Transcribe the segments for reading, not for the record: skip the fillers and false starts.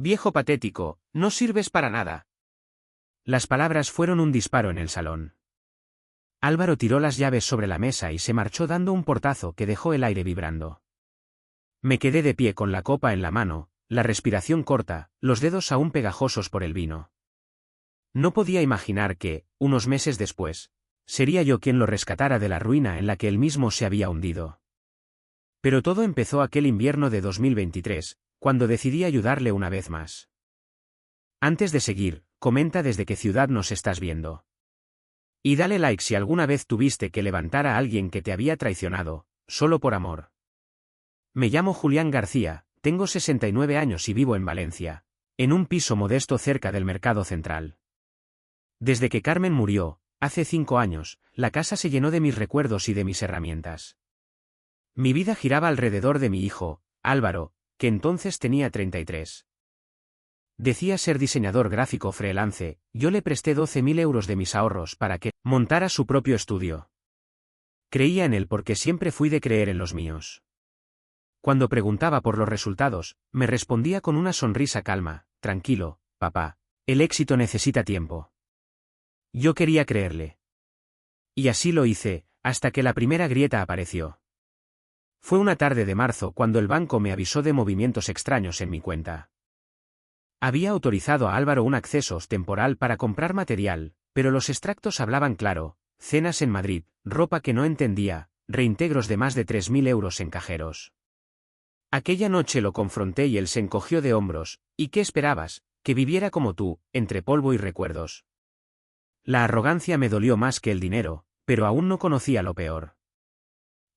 Viejo patético, no sirves para nada. Las palabras fueron un disparo en el salón. Álvaro tiró las llaves sobre la mesa y se marchó dando un portazo que dejó el aire vibrando. Me quedé de pie con la copa en la mano, la respiración corta, los dedos aún pegajosos por el vino. No podía imaginar que, unos meses después, sería yo quien lo rescatara de la ruina en la que él mismo se había hundido. Pero todo empezó aquel invierno de 2023, cuando decidí ayudarle una vez más. Antes de seguir, comenta desde qué ciudad nos estás viendo. Y dale like si alguna vez tuviste que levantar a alguien que te había traicionado, solo por amor. Me llamo Julián García, tengo 69 años y vivo en Valencia, en un piso modesto cerca del Mercado Central. Desde que Carmen murió, hace 5 años, la casa se llenó de mis recuerdos y de mis herramientas. Mi vida giraba alrededor de mi hijo, Álvaro, que entonces tenía 33. Decía ser diseñador gráfico freelance, yo le presté 12.000 euros de mis ahorros para que montara su propio estudio. Creía en él porque siempre fui de creer en los míos. Cuando preguntaba por los resultados, me respondía con una sonrisa calma: tranquilo, papá, el éxito necesita tiempo. Yo quería creerle. Y así lo hice, hasta que la primera grieta apareció. Fue una tarde de marzo cuando el banco me avisó de movimientos extraños en mi cuenta. Había autorizado a Álvaro un acceso temporal para comprar material, pero los extractos hablaban claro: cenas en Madrid, ropa que no entendía, reintegros de más de 3.000 euros en cajeros. Aquella noche lo confronté y él se encogió de hombros. ¿Y qué esperabas? Que viviera como tú, entre polvo y recuerdos. La arrogancia me dolió más que el dinero, pero aún no conocía lo peor.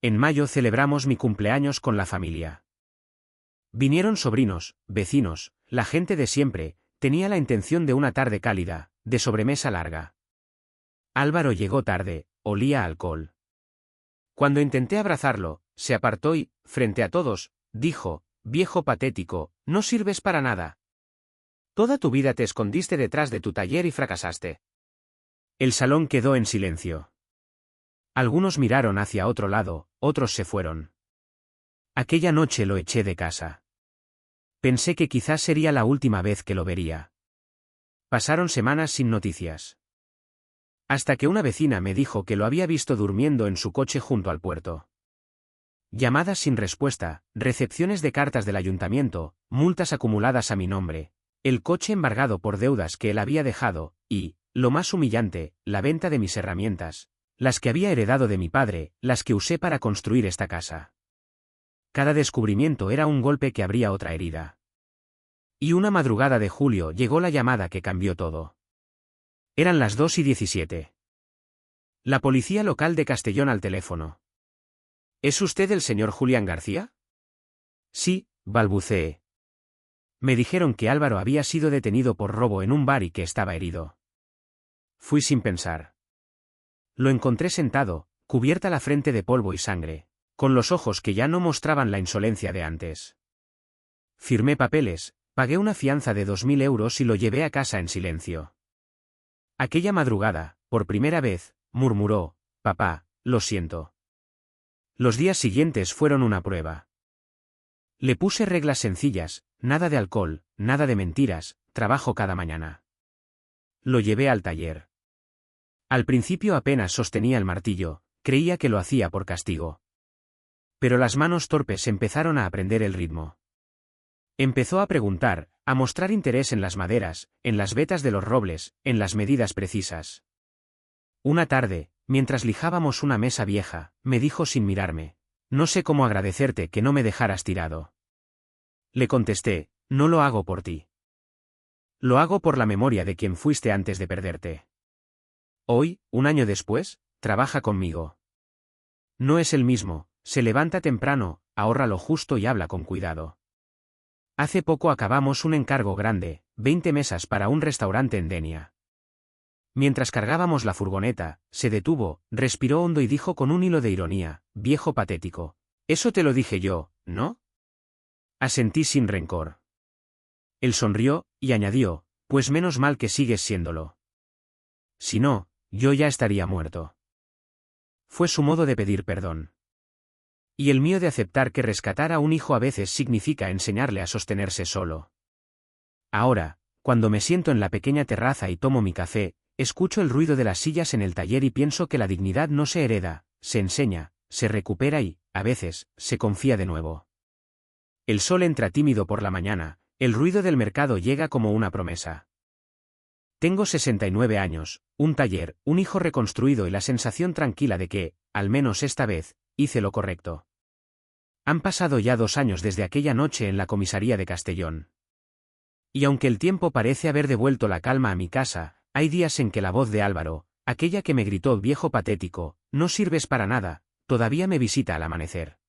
En mayo celebramos mi cumpleaños con la familia. Vinieron sobrinos, vecinos, la gente de siempre. Tenía la intención de una tarde cálida, de sobremesa larga. Álvaro llegó tarde, olía a alcohol. Cuando intenté abrazarlo, se apartó y, frente a todos, dijo: viejo patético, no sirves para nada. Toda tu vida te escondiste detrás de tu taller y fracasaste. El salón quedó en silencio. Algunos miraron hacia otro lado, otros se fueron. Aquella noche lo eché de casa. Pensé que quizás sería la última vez que lo vería. Pasaron semanas sin noticias. Hasta que una vecina me dijo que lo había visto durmiendo en su coche junto al puerto. Llamadas sin respuesta, recepciones de cartas del ayuntamiento, multas acumuladas a mi nombre, el coche embargado por deudas que él había dejado, y, lo más humillante, la venta de mis herramientas, las que había heredado de mi padre, las que usé para construir esta casa. Cada descubrimiento era un golpe que abría otra herida. Y una madrugada de julio llegó la llamada que cambió todo. Eran las 2:17. La policía local de Castellón al teléfono. ¿Es usted el señor Julián García? Sí, balbuceé. Me dijeron que Álvaro había sido detenido por robo en un bar y que estaba herido. Fui sin pensar. Lo encontré sentado, cubierta la frente de polvo y sangre, con los ojos que ya no mostraban la insolencia de antes. Firmé papeles, pagué una fianza de 2.000 euros y lo llevé a casa en silencio. Aquella madrugada, por primera vez, murmuró: papá, lo siento. Los días siguientes fueron una prueba. Le puse reglas sencillas: nada de alcohol, nada de mentiras, trabajo cada mañana. Lo llevé al taller. Al principio apenas sostenía el martillo, creía que lo hacía por castigo. Pero las manos torpes empezaron a aprender el ritmo. Empezó a preguntar, a mostrar interés en las maderas, en las vetas de los robles, en las medidas precisas. Una tarde, mientras lijábamos una mesa vieja, me dijo sin mirarme: no sé cómo agradecerte que no me dejaras tirado. Le contesté: no lo hago por ti. Lo hago por la memoria de quien fuiste antes de perderte. Hoy, un año después, trabaja conmigo. No es el mismo, se levanta temprano, ahorra lo justo y habla con cuidado. Hace poco acabamos un encargo grande, 20 mesas para un restaurante en Denia. Mientras cargábamos la furgoneta, se detuvo, respiró hondo y dijo con un hilo de ironía: viejo patético. Eso te lo dije yo, ¿no? Asentí sin rencor. Él sonrió, y añadió: pues menos mal que sigues siéndolo. Si no, yo ya estaría muerto. Fue su modo de pedir perdón. Y el mío de aceptar que rescatar a un hijo a veces significa enseñarle a sostenerse solo. Ahora, cuando me siento en la pequeña terraza y tomo mi café, escucho el ruido de las sillas en el taller y pienso que la dignidad no se hereda, se enseña, se recupera y, a veces, se confía de nuevo. El sol entra tímido por la mañana, el ruido del mercado llega como una promesa. Tengo 69 años, un taller, un hijo reconstruido y la sensación tranquila de que, al menos esta vez, hice lo correcto. Han pasado ya 2 años desde aquella noche en la comisaría de Castellón. Y aunque el tiempo parece haber devuelto la calma a mi casa, hay días en que la voz de Álvaro, aquella que me gritó viejo patético, no sirves para nada, todavía me visita al amanecer.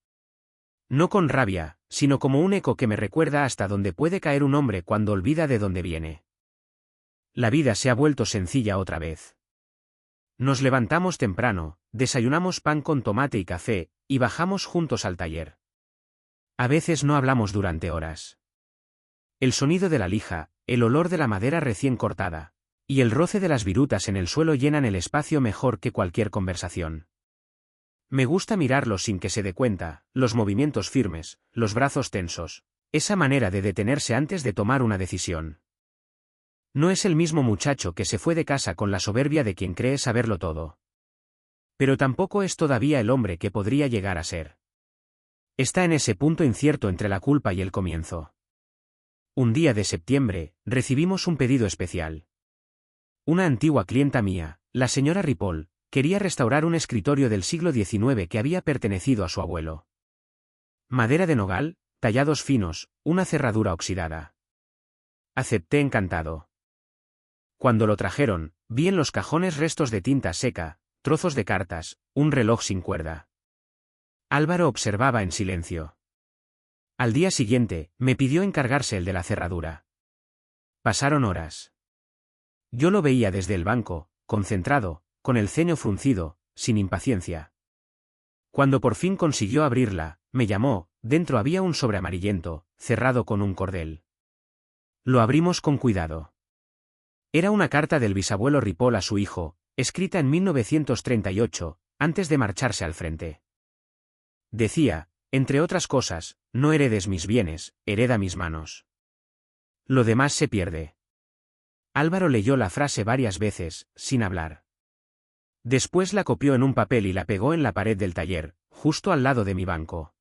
No con rabia, sino como un eco que me recuerda hasta dónde puede caer un hombre cuando olvida de dónde viene. La vida se ha vuelto sencilla otra vez. Nos levantamos temprano, desayunamos pan con tomate y café, y bajamos juntos al taller. A veces no hablamos durante horas. El sonido de la lija, el olor de la madera recién cortada, y el roce de las virutas en el suelo llenan el espacio mejor que cualquier conversación. Me gusta mirarlo sin que se dé cuenta, los movimientos firmes, los brazos tensos, esa manera de detenerse antes de tomar una decisión. No es el mismo muchacho que se fue de casa con la soberbia de quien cree saberlo todo. Pero tampoco es todavía el hombre que podría llegar a ser. Está en ese punto incierto entre la culpa y el comienzo. Un día de septiembre, recibimos un pedido especial. Una antigua clienta mía, la señora Ripoll, quería restaurar un escritorio del siglo XIX que había pertenecido a su abuelo. Madera de nogal, tallados finos, una cerradura oxidada. Acepté encantado. Cuando lo trajeron, vi en los cajones restos de tinta seca, trozos de cartas, un reloj sin cuerda. Álvaro observaba en silencio. Al día siguiente, me pidió encargarse el de la cerradura. Pasaron horas. Yo lo veía desde el banco, concentrado, con el ceño fruncido, sin impaciencia. Cuando por fin consiguió abrirla, me llamó, dentro había un sobre amarillento, cerrado con un cordel. Lo abrimos con cuidado. Era una carta del bisabuelo Ripoll a su hijo, escrita en 1938, antes de marcharse al frente. Decía, entre otras cosas, no heredes mis bienes, hereda mis manos. Lo demás se pierde. Álvaro leyó la frase varias veces, sin hablar. Después la copió en un papel y la pegó en la pared del taller, justo al lado de mi banco.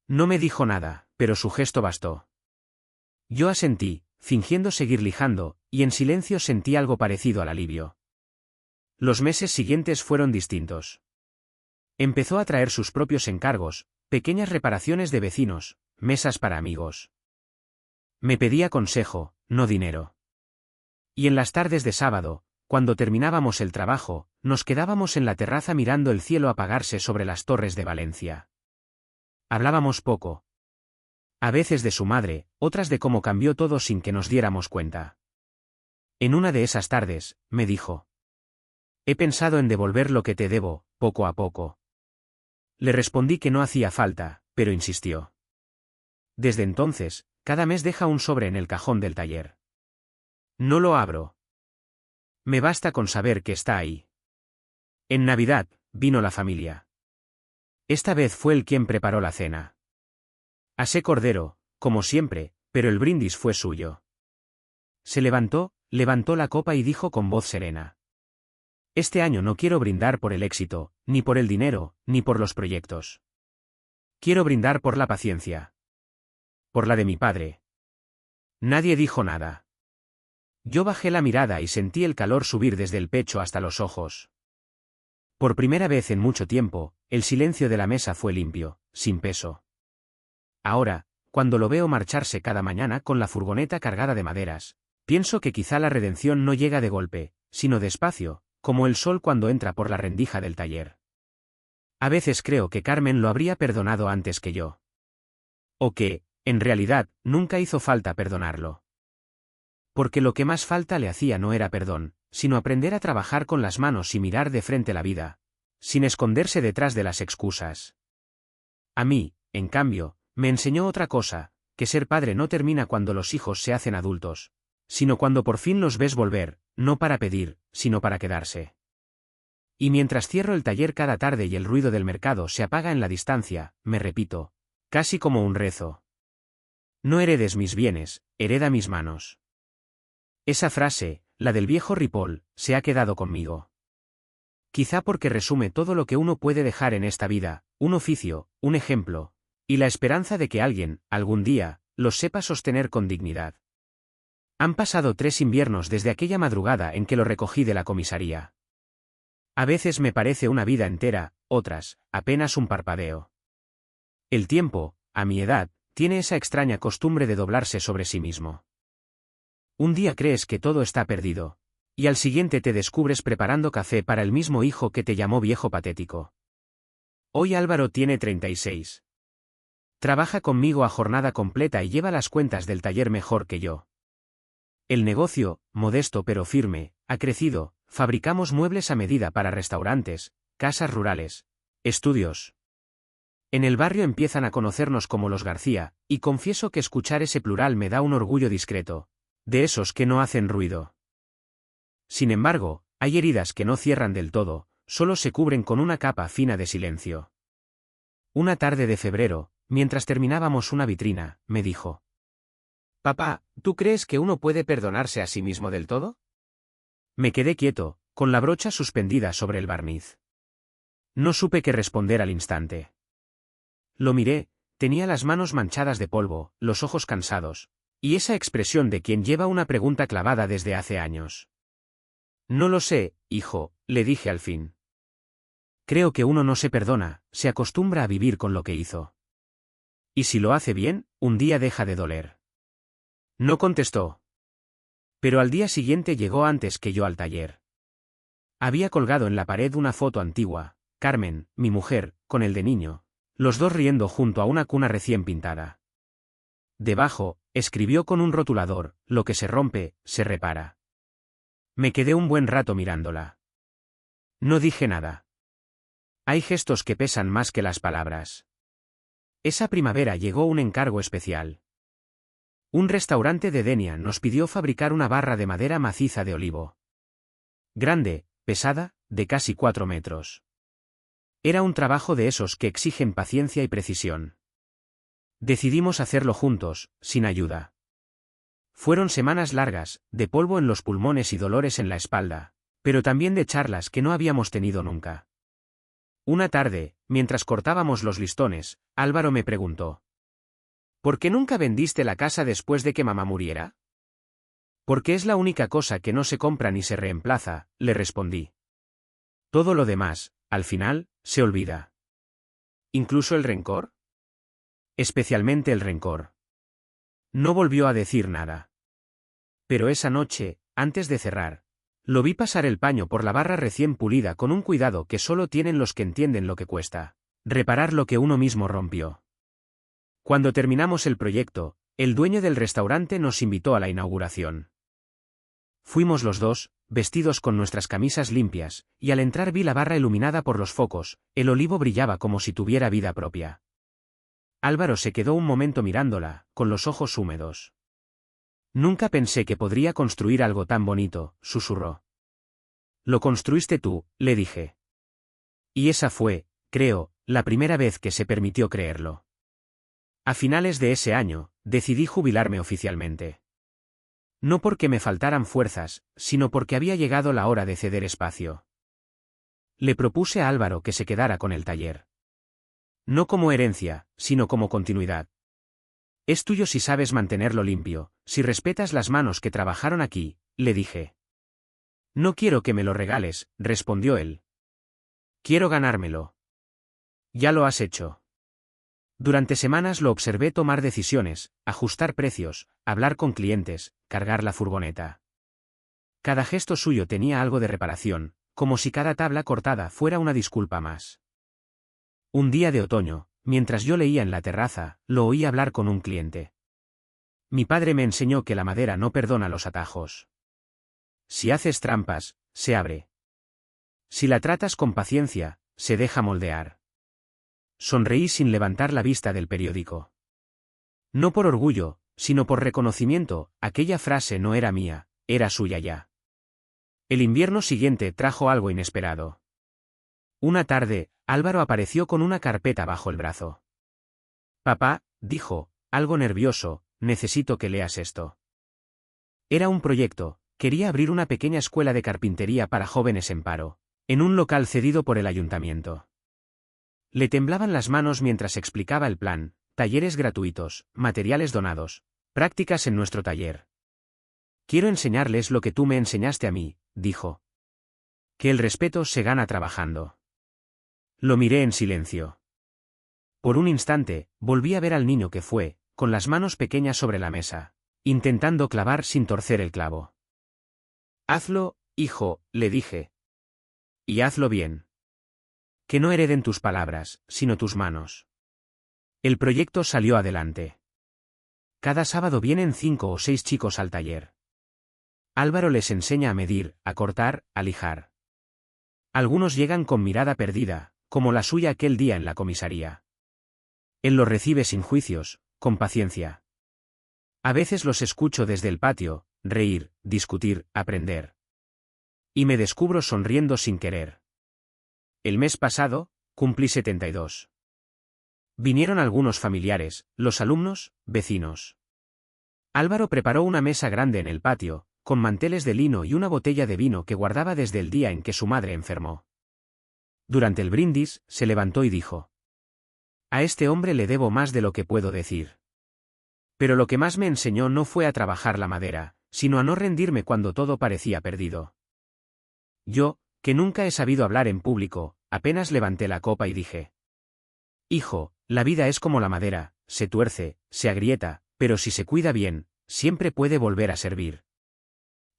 No me dijo nada, pero su gesto bastó. Yo asentí, fingiendo seguir lijando, y en silencio sentí algo parecido al alivio. Los meses siguientes fueron distintos. Empezó a traer sus propios encargos, pequeñas reparaciones de vecinos, mesas para amigos. Me pedía consejo, no dinero. Y en las tardes de sábado, cuando terminábamos el trabajo, nos quedábamos en la terraza mirando el cielo apagarse sobre las torres de Valencia. Hablábamos poco. A veces de su madre, otras de cómo cambió todo sin que nos diéramos cuenta. En una de esas tardes, me dijo: he pensado en devolver lo que te debo, poco a poco. Le respondí que no hacía falta, pero insistió. Desde entonces, cada mes deja un sobre en el cajón del taller. No lo abro. Me basta con saber que está ahí. En Navidad, vino la familia. Esta vez fue él quien preparó la cena. Asé cordero, como siempre, pero el brindis fue suyo. Se levantó la copa y dijo con voz serena: este año no quiero brindar por el éxito, ni por el dinero, ni por los proyectos. Quiero brindar por la paciencia. Por la de mi padre. Nadie dijo nada. Yo bajé la mirada y sentí el calor subir desde el pecho hasta los ojos. Por primera vez en mucho tiempo, el silencio de la mesa fue limpio, sin peso. Ahora, cuando lo veo marcharse cada mañana con la furgoneta cargada de maderas, pienso que quizá la redención no llega de golpe, sino despacio, como el sol cuando entra por la rendija del taller. A veces creo que Carmen lo habría perdonado antes que yo. O que, en realidad, nunca hizo falta perdonarlo. Porque lo que más falta le hacía no era perdón, sino aprender a trabajar con las manos y mirar de frente la vida, sin esconderse detrás de las excusas. A mí, en cambio, me enseñó otra cosa, que ser padre no termina cuando los hijos se hacen adultos, sino cuando por fin los ves volver, no para pedir, sino para quedarse. Y mientras cierro el taller cada tarde y el ruido del mercado se apaga en la distancia, me repito, casi como un rezo: No heredes mis bienes, hereda mis manos. Esa frase, la del viejo Ripoll, se ha quedado conmigo. Quizá porque resume todo lo que uno puede dejar en esta vida, un oficio, un ejemplo, y la esperanza de que alguien, algún día, los sepa sostener con dignidad. Han pasado 3 inviernos desde aquella madrugada en que lo recogí de la comisaría. A veces me parece una vida entera, otras, apenas un parpadeo. El tiempo, a mi edad, tiene esa extraña costumbre de doblarse sobre sí mismo. Un día crees que todo está perdido, y al siguiente te descubres preparando café para el mismo hijo que te llamó viejo patético. Hoy Álvaro tiene 36. Trabaja conmigo a jornada completa y lleva las cuentas del taller mejor que yo. El negocio, modesto pero firme, ha crecido, fabricamos muebles a medida para restaurantes, casas rurales, estudios. En el barrio empiezan a conocernos como los García, y confieso que escuchar ese plural me da un orgullo discreto, de esos que no hacen ruido. Sin embargo, hay heridas que no cierran del todo, solo se cubren con una capa fina de silencio. Una tarde de febrero, mientras terminábamos una vitrina, me dijo: Papá, ¿tú crees que uno puede perdonarse a sí mismo del todo? Me quedé quieto, con la brocha suspendida sobre el barniz. No supe qué responder al instante. Lo miré, tenía las manos manchadas de polvo, los ojos cansados, y esa expresión de quien lleva una pregunta clavada desde hace años. No lo sé, hijo, le dije al fin. Creo que uno no se perdona, se acostumbra a vivir con lo que hizo. Y si lo hace bien, un día deja de doler. No contestó. Pero al día siguiente llegó antes que yo al taller. Había colgado en la pared una foto antigua, Carmen, mi mujer, con el de niño, los dos riendo junto a una cuna recién pintada. Debajo, escribió con un rotulador: lo que se rompe, se repara. Me quedé un buen rato mirándola. No dije nada. Hay gestos que pesan más que las palabras. Esa primavera llegó un encargo especial. Un restaurante de Denia nos pidió fabricar una barra de madera maciza de olivo. Grande, pesada, de casi 4 metros. Era un trabajo de esos que exigen paciencia y precisión. Decidimos hacerlo juntos, sin ayuda. Fueron semanas largas, de polvo en los pulmones y dolores en la espalda, pero también de charlas que no habíamos tenido nunca. Una tarde, mientras cortábamos los listones, Álvaro me preguntó: ¿por qué nunca vendiste la casa después de que mamá muriera? Porque es la única cosa que no se compra ni se reemplaza, le respondí. Todo lo demás, al final, se olvida. ¿Incluso el rencor? Especialmente el rencor. No volvió a decir nada. Pero esa noche, antes de cerrar, lo vi pasar el paño por la barra recién pulida con un cuidado que solo tienen los que entienden lo que cuesta reparar lo que uno mismo rompió. Cuando terminamos el proyecto, el dueño del restaurante nos invitó a la inauguración. Fuimos los dos, vestidos con nuestras camisas limpias, y al entrar vi la barra iluminada por los focos, el olivo brillaba como si tuviera vida propia. Álvaro se quedó un momento mirándola, con los ojos húmedos. Nunca pensé que podría construir algo tan bonito, susurró. Lo construiste tú, le dije. Y esa fue, creo, la primera vez que se permitió creerlo. A finales de ese año, decidí jubilarme oficialmente. No porque me faltaran fuerzas, sino porque había llegado la hora de ceder espacio. Le propuse a Álvaro que se quedara con el taller. No como herencia, sino como continuidad. Es tuyo si sabes mantenerlo limpio, si respetas las manos que trabajaron aquí, le dije. No quiero que me lo regales, respondió él. Quiero ganármelo. Ya lo has hecho. Durante semanas lo observé tomar decisiones, ajustar precios, hablar con clientes, cargar la furgoneta. Cada gesto suyo tenía algo de reparación, como si cada tabla cortada fuera una disculpa más. Un día de otoño, mientras yo leía en la terraza, lo oí hablar con un cliente. Mi padre me enseñó que la madera no perdona los atajos. Si haces trampas, se abre. Si la tratas con paciencia, se deja moldear. Sonreí sin levantar la vista del periódico. No por orgullo, sino por reconocimiento, aquella frase no era mía, era suya ya. El invierno siguiente trajo algo inesperado. Una tarde, Álvaro apareció con una carpeta bajo el brazo. Papá, dijo, algo nervioso, necesito que leas esto. Era un proyecto, quería abrir una pequeña escuela de carpintería para jóvenes en paro, en un local cedido por el ayuntamiento. Le temblaban las manos mientras explicaba el plan: talleres gratuitos, materiales donados, prácticas en nuestro taller. Quiero enseñarles lo que tú me enseñaste a mí, dijo. Que el respeto se gana trabajando. Lo miré en silencio. Por un instante, volví a ver al niño que fue, con las manos pequeñas sobre la mesa, intentando clavar sin torcer el clavo. Hazlo, hijo, le dije. Y hazlo bien. Que no hereden tus palabras, sino tus manos. El proyecto salió adelante. Cada sábado vienen 5 o 6 chicos al taller. Álvaro les enseña a medir, a cortar, a lijar. Algunos llegan con mirada perdida, como la suya aquel día en la comisaría. Él los recibe sin juicios, con paciencia. A veces los escucho desde el patio, reír, discutir, aprender. Y me descubro sonriendo sin querer. El mes pasado, cumplí 72. Vinieron algunos familiares, los alumnos, vecinos. Álvaro preparó una mesa grande en el patio, con manteles de lino y una botella de vino que guardaba desde el día en que su madre enfermó. Durante el brindis, se levantó y dijo: a este hombre le debo más de lo que puedo decir. Pero lo que más me enseñó no fue a trabajar la madera, sino a no rendirme cuando todo parecía perdido. Yo, que nunca he sabido hablar en público, apenas levanté la copa y dije: hijo, la vida es como la madera, se tuerce, se agrieta, pero si se cuida bien, siempre puede volver a servir.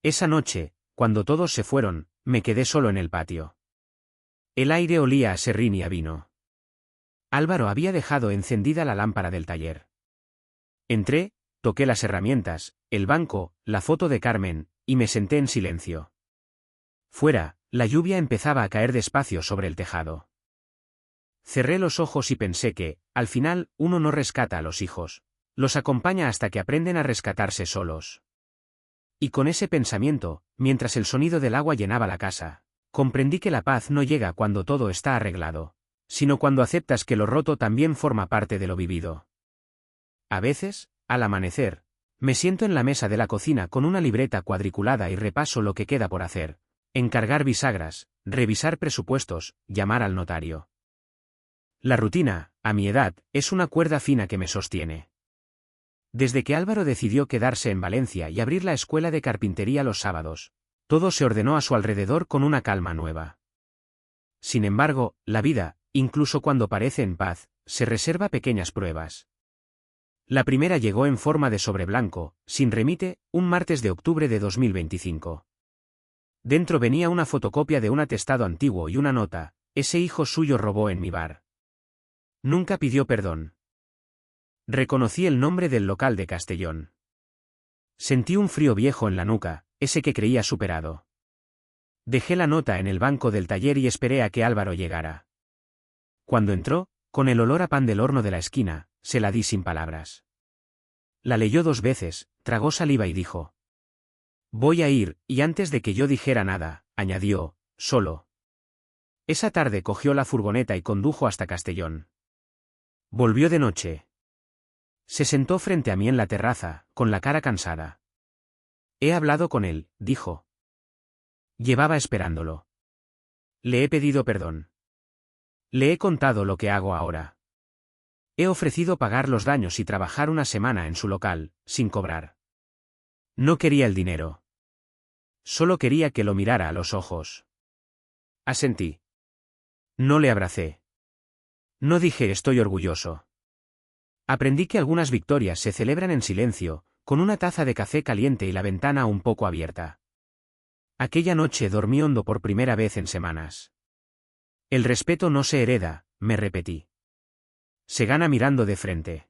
Esa noche, cuando todos se fueron, me quedé solo en el patio. El aire olía a serrín y a vino. Álvaro había dejado encendida la lámpara del taller. Entré, toqué las herramientas, el banco, la foto de Carmen, y me senté en silencio. Fuera, la lluvia empezaba a caer despacio sobre el tejado. Cerré los ojos y pensé que, al final, uno no rescata a los hijos, los acompaña hasta que aprenden a rescatarse solos. Y con ese pensamiento, mientras el sonido del agua llenaba la casa, comprendí que la paz no llega cuando todo está arreglado, sino cuando aceptas que lo roto también forma parte de lo vivido. A veces, al amanecer, me siento en la mesa de la cocina con una libreta cuadriculada y repaso lo que queda por hacer: encargar bisagras, revisar presupuestos, llamar al notario. La rutina, a mi edad, es una cuerda fina que me sostiene. Desde que Álvaro decidió quedarse en Valencia y abrir la escuela de carpintería los sábados, todo se ordenó a su alrededor con una calma nueva. Sin embargo, la vida, incluso cuando parece en paz, se reserva pequeñas pruebas. La primera llegó en forma de sobre blanco, sin remite, un martes de octubre de 2025. Dentro venía una fotocopia de un atestado antiguo y una nota: ese hijo suyo robó en mi bar. Nunca pidió perdón. Reconocí el nombre del local de Castellón. Sentí un frío viejo en la nuca, ese que creía superado. Dejé la nota en el banco del taller y esperé a que Álvaro llegara. Cuando entró, con el olor a pan del horno de la esquina, se la di sin palabras. La leyó 2 veces, tragó saliva y dijo: voy a ir, y antes de que yo dijera nada, añadió: solo. Esa tarde cogió la furgoneta y condujo hasta Castellón. Volvió de noche. Se sentó frente a mí en la terraza, con la cara cansada. He hablado con él, dijo. Llevaba esperándolo. Le he pedido perdón. Le he contado lo que hago ahora. He ofrecido pagar los daños y trabajar una semana en su local, sin cobrar. No quería el dinero. Solo quería que lo mirara a los ojos. Asentí. No le abracé. No dije estoy orgulloso. Aprendí que algunas victorias se celebran en silencio, con una taza de café caliente y la ventana un poco abierta. Aquella noche dormí hondo por primera vez en semanas. El respeto no se hereda, me repetí. Se gana mirando de frente.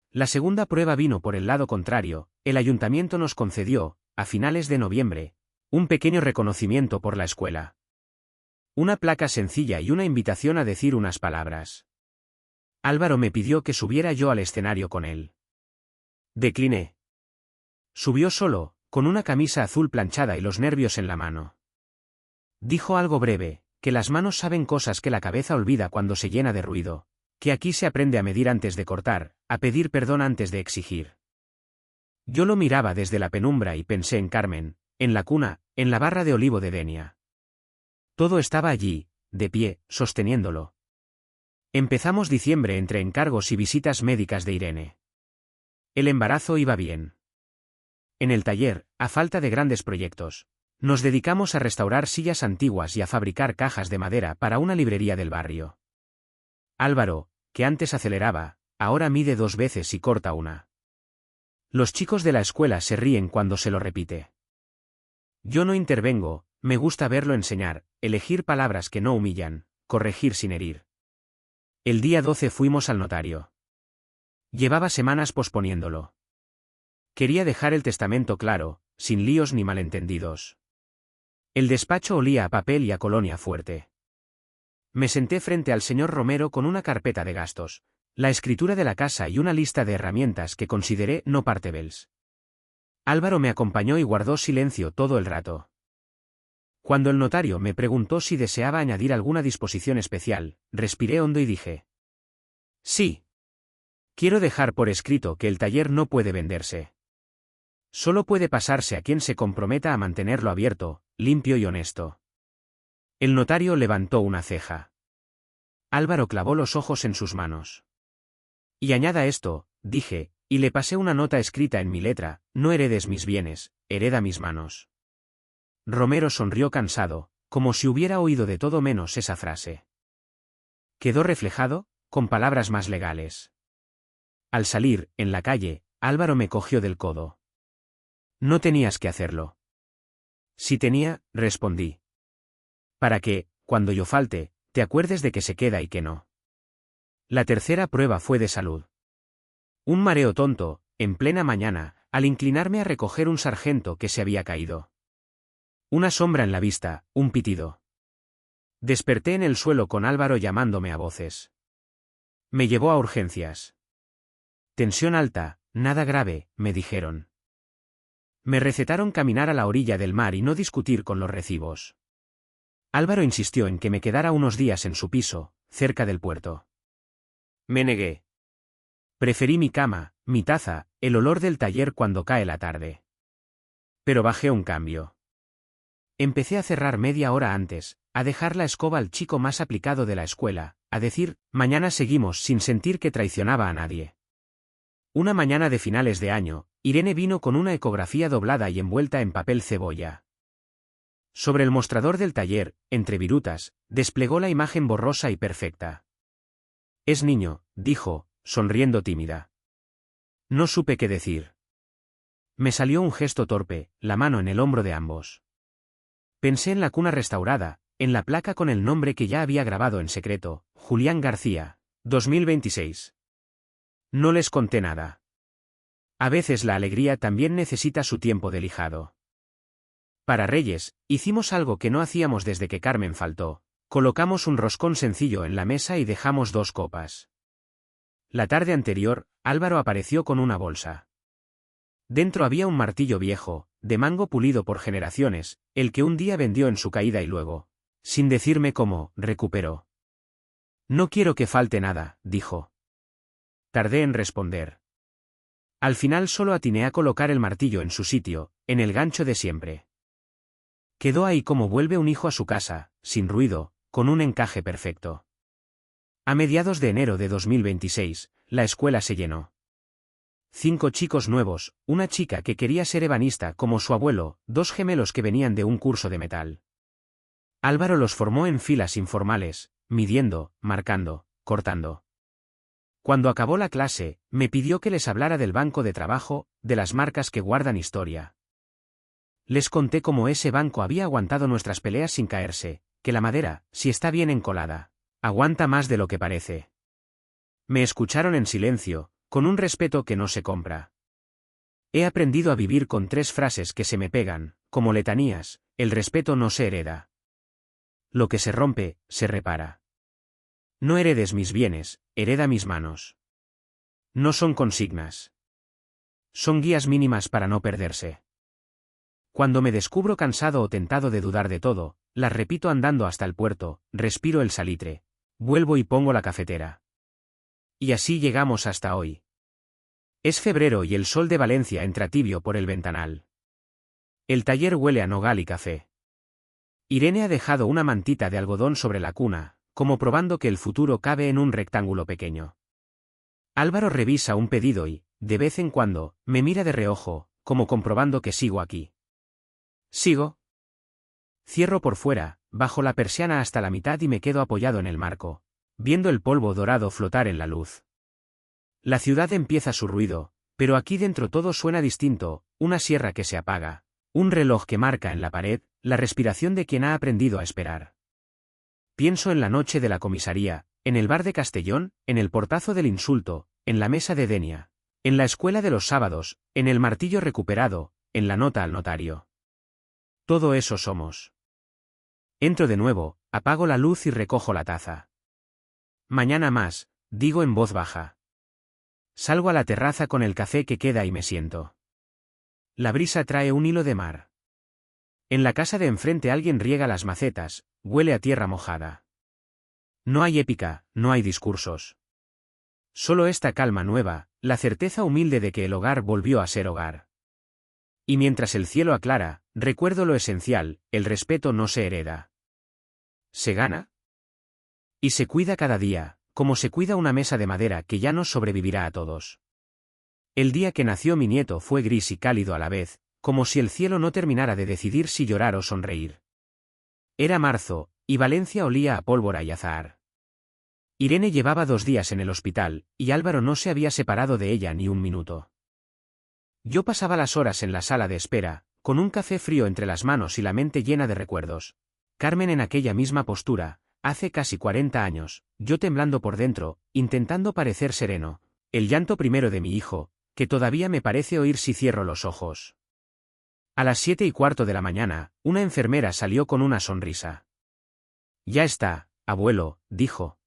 La segunda prueba vino por el lado contrario. El ayuntamiento nos concedió, a finales de noviembre, un pequeño reconocimiento por la escuela. Una placa sencilla y una invitación a decir unas palabras. Álvaro me pidió que subiera yo al escenario con él. Decliné. Subió solo, con una camisa azul planchada y los nervios en la mano. Dijo algo breve: que las manos saben cosas que la cabeza olvida cuando se llena de ruido, que aquí se aprende a medir antes de cortar, a pedir perdón antes de exigir. Yo lo miraba desde la penumbra y pensé en Carmen, en la cuna, en la barra de olivo de Denia. Todo estaba allí, de pie, sosteniéndolo. Empezamos diciembre entre encargos y visitas médicas de Irene. El embarazo iba bien. En el taller, a falta de grandes proyectos, nos dedicamos a restaurar sillas antiguas y a fabricar cajas de madera para una librería del barrio. Álvaro, que antes aceleraba, ahora mide 2 veces y corta una. Los chicos de la escuela se ríen cuando se lo repite. Yo no intervengo, me gusta verlo enseñar, elegir palabras que no humillan, corregir sin herir. El día 12 fuimos al notario. Llevaba semanas posponiéndolo. Quería dejar el testamento claro, sin líos ni malentendidos. El despacho olía a papel y a colonia fuerte. Me senté frente al señor Romero con una carpeta de gastos, la escritura de la casa y una lista de herramientas que consideré no partables. Álvaro me acompañó y guardó silencio todo el rato. Cuando el notario me preguntó si deseaba añadir alguna disposición especial, respiré hondo y dije: sí. Quiero dejar por escrito que el taller no puede venderse. Solo puede pasarse a quien se comprometa a mantenerlo abierto, limpio y honesto. El notario levantó una ceja. Álvaro clavó los ojos en sus manos. Y añada esto, dije, y le pasé una nota escrita en mi letra: no heredes mis bienes, hereda mis manos. Romero sonrió cansado, como si hubiera oído de todo menos esa frase. Quedó reflejado, con palabras más legales. Al salir, en la calle, Álvaro me cogió del codo. No tenías que hacerlo. Sí tenía, respondí. Para que, cuando yo falte, te acuerdes de que se queda y que no. La tercera prueba fue de salud. Un mareo tonto, en plena mañana, al inclinarme a recoger un sargento que se había caído. Una sombra en la vista, un pitido. Desperté en el suelo con Álvaro llamándome a voces. Me llevó a urgencias. Tensión alta, nada grave, me dijeron. Me recetaron caminar a la orilla del mar y no discutir con los recibos. Álvaro insistió en que me quedara unos días en su piso, cerca del puerto. Me negué. Preferí mi cama, mi taza, el olor del taller cuando cae la tarde. Pero bajé un cambio. Empecé a cerrar media hora antes, a dejar la escoba al chico más aplicado de la escuela, a decir, mañana seguimos, sin sentir que traicionaba a nadie. Una mañana de finales de año, Irene vino con una ecografía doblada y envuelta en papel cebolla. Sobre el mostrador del taller, entre virutas, desplegó la imagen borrosa y perfecta. Es niño, dijo, sonriendo tímida. No supe qué decir. Me salió un gesto torpe, la mano en el hombro de ambos. Pensé en la cuna restaurada, en la placa con el nombre que ya había grabado en secreto: Julián García, 2026. No les conté nada. A veces la alegría también necesita su tiempo de lijado. Para Reyes, hicimos algo que no hacíamos desde que Carmen faltó: colocamos un roscón sencillo en la mesa y dejamos 2 copas. La tarde anterior, Álvaro apareció con una bolsa. Dentro había un martillo viejo, de mango pulido por generaciones, el que un día vendió en su caída y luego, sin decirme cómo, recuperó. No quiero que falte nada, dijo. Tardé en responder. Al final solo atiné a colocar el martillo en su sitio, en el gancho de siempre. Quedó ahí como vuelve un hijo a su casa, sin ruido, con un encaje perfecto. A mediados de enero de 2026, la escuela se llenó. 5 chicos nuevos, una chica que quería ser ebanista como su abuelo, 2 gemelos que venían de un curso de metal. Álvaro los formó en filas informales, midiendo, marcando, cortando. Cuando acabó la clase, me pidió que les hablara del banco de trabajo, de las marcas que guardan historia. Les conté cómo ese banco había aguantado nuestras peleas sin caerse, que la madera, si está bien encolada, aguanta más de lo que parece. Me escucharon en silencio, con un respeto que no se compra. He aprendido a vivir con 3 frases que se me pegan, como letanías: el respeto no se hereda. Lo que se rompe, se repara. No heredes mis bienes, hereda mis manos. No son consignas. Son guías mínimas para no perderse. Cuando me descubro cansado o tentado de dudar de todo, las repito andando hasta el puerto, respiro el salitre, vuelvo y pongo la cafetera. Y así llegamos hasta hoy. Es febrero y el sol de Valencia entra tibio por el ventanal. El taller huele a nogal y café. Irene ha dejado una mantita de algodón sobre la cuna, como probando que el futuro cabe en un rectángulo pequeño. Álvaro revisa un pedido y, de vez en cuando, me mira de reojo, como comprobando que sigo aquí. ¿Sigo? Cierro por fuera, bajo la persiana hasta la mitad y me quedo apoyado en el marco, viendo el polvo dorado flotar en la luz. La ciudad empieza su ruido, pero aquí dentro todo suena distinto, una sierra que se apaga, un reloj que marca en la pared, la respiración de quien ha aprendido a esperar. Pienso en la noche de la comisaría, en el bar de Castellón, en el portazo del insulto, en la mesa de Denia, en la escuela de los sábados, en el martillo recuperado, en la nota al notario. Todo eso somos. Entro de nuevo, apago la luz y recojo la taza. Mañana más, digo en voz baja. Salgo a la terraza con el café que queda y me siento. La brisa trae un hilo de mar. En la casa de enfrente alguien riega las macetas, huele a tierra mojada. No hay épica, no hay discursos. Solo esta calma nueva, la certeza humilde de que el hogar volvió a ser hogar. Y mientras el cielo aclara, recuerdo lo esencial, el respeto no se hereda. ¿Se gana? Y se cuida cada día, como se cuida una mesa de madera que ya nos sobrevivirá a todos. El día que nació mi nieto fue gris y cálido a la vez, como si el cielo no terminara de decidir si llorar o sonreír. Era marzo, y Valencia olía a pólvora y azahar. Irene llevaba 2 días en el hospital, y Álvaro no se había separado de ella ni un minuto. Yo pasaba las horas en la sala de espera, con un café frío entre las manos y la mente llena de recuerdos. Carmen en aquella misma postura, hace casi 40 años, yo temblando por dentro, intentando parecer sereno, el llanto primero de mi hijo, que todavía me parece oír si cierro los ojos. A las 7:15 de la mañana, una enfermera salió con una sonrisa. Ya está, abuelo, dijo.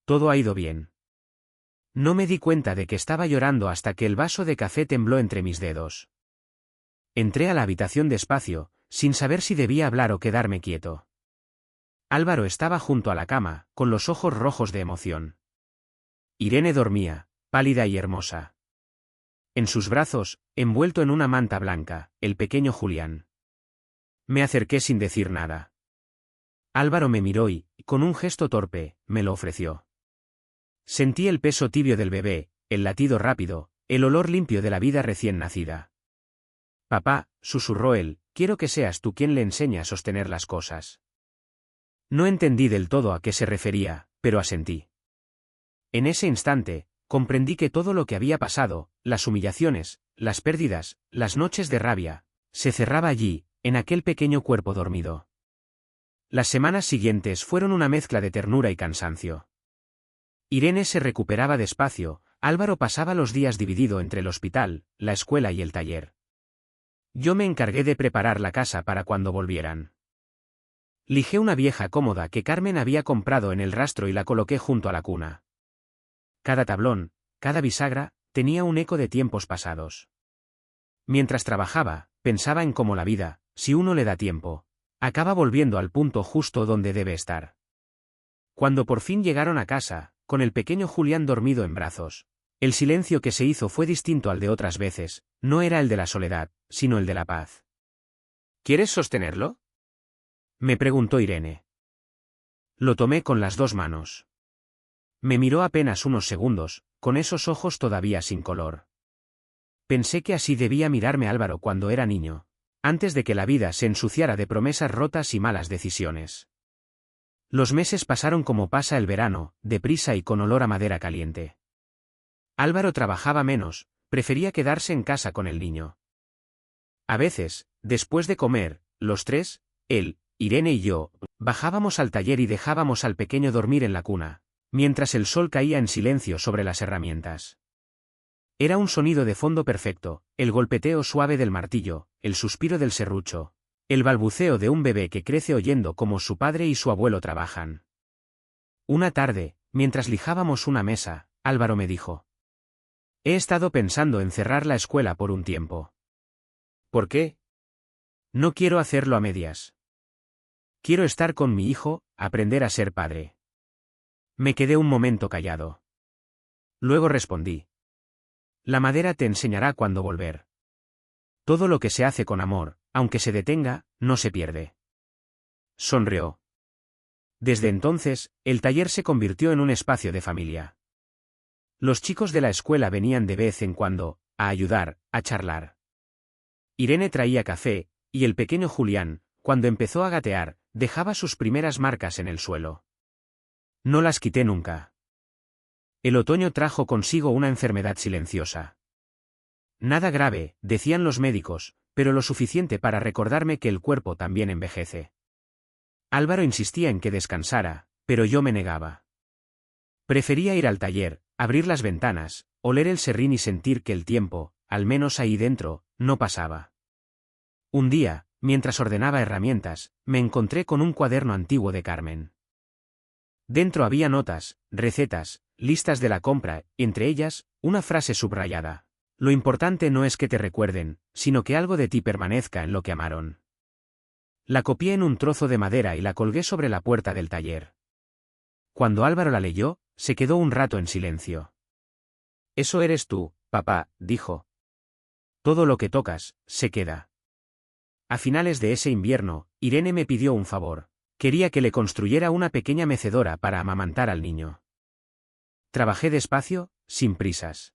Todo ha ido bien. No me di cuenta de que estaba llorando hasta que el vaso de café tembló entre mis dedos. Entré a la habitación despacio, sin saber si debía hablar o quedarme quieto. Álvaro estaba junto a la cama, con los ojos rojos de emoción. Irene dormía, pálida y hermosa. En sus brazos, envuelto en una manta blanca, el pequeño Julián. Me acerqué sin decir nada. Álvaro me miró y, con un gesto torpe, me lo ofreció. Sentí el peso tibio del bebé, el latido rápido, el olor limpio de la vida recién nacida. Papá, susurró él, quiero que seas tú quien le enseñe a sostener las cosas. No entendí del todo a qué se refería, pero asentí. En ese instante, comprendí que todo lo que había pasado, las humillaciones, las pérdidas, las noches de rabia, se cerraba allí, en aquel pequeño cuerpo dormido. Las semanas siguientes fueron una mezcla de ternura y cansancio. Irene se recuperaba despacio, Álvaro pasaba los días dividido entre el hospital, la escuela y el taller. Yo me encargué de preparar la casa para cuando volvieran. Lijé una vieja cómoda que Carmen había comprado en el rastro y la coloqué junto a la cuna. Cada tablón, cada bisagra, tenía un eco de tiempos pasados. Mientras trabajaba, pensaba en cómo la vida, si uno le da tiempo, acaba volviendo al punto justo donde debe estar. Cuando por fin llegaron a casa, con el pequeño Julián dormido en brazos, el silencio que se hizo fue distinto al de otras veces, no era el de la soledad, sino el de la paz. ¿Quieres sostenerlo?, me preguntó Irene. Lo tomé con las 2 manos. Me miró apenas unos segundos, con esos ojos todavía sin color. Pensé que así debía mirarme Álvaro cuando era niño, antes de que la vida se ensuciara de promesas rotas y malas decisiones. Los meses pasaron como pasa el verano, deprisa y con olor a madera caliente. Álvaro trabajaba menos, prefería quedarse en casa con el niño. A veces, después de comer, los 3, él, Irene y yo, bajábamos al taller y dejábamos al pequeño dormir en la cuna, mientras el sol caía en silencio sobre las herramientas. Era un sonido de fondo perfecto, el golpeteo suave del martillo, el suspiro del serrucho, el balbuceo de un bebé que crece oyendo cómo su padre y su abuelo trabajan. Una tarde, mientras lijábamos una mesa, Álvaro me dijo: he estado pensando en cerrar la escuela por un tiempo. ¿Por qué? No quiero hacerlo a medias. Quiero estar con mi hijo, aprender a ser padre. Me quedé un momento callado. Luego respondí: La madera te enseñará cuándo volver. Todo lo que se hace con amor, aunque se detenga, no se pierde. Sonrió. Desde entonces, el taller se convirtió en un espacio de familia. Los chicos de la escuela venían de vez en cuando, a ayudar, a charlar. Irene traía café, y el pequeño Julián, cuando empezó a gatear, dejaba sus primeras marcas en el suelo. No las quité nunca. El otoño trajo consigo una enfermedad silenciosa. Nada grave, decían los médicos, pero lo suficiente para recordarme que el cuerpo también envejece. Álvaro insistía en que descansara, pero yo me negaba. Prefería ir al taller, abrir las ventanas, oler el serrín y sentir que el tiempo, al menos ahí dentro, no pasaba. Un día, mientras ordenaba herramientas, me encontré con un cuaderno antiguo de Carmen. Dentro había notas, recetas, listas de la compra, entre ellas, una frase subrayada. Lo importante no es que te recuerden, sino que algo de ti permanezca en lo que amaron. La copié en un trozo de madera y la colgué sobre la puerta del taller. Cuando Álvaro la leyó, se quedó un rato en silencio. Eso eres tú, papá, dijo. Todo lo que tocas, se queda. A finales de ese invierno, Irene me pidió un favor. Quería que le construyera una pequeña mecedora para amamantar al niño. Trabajé despacio, sin prisas.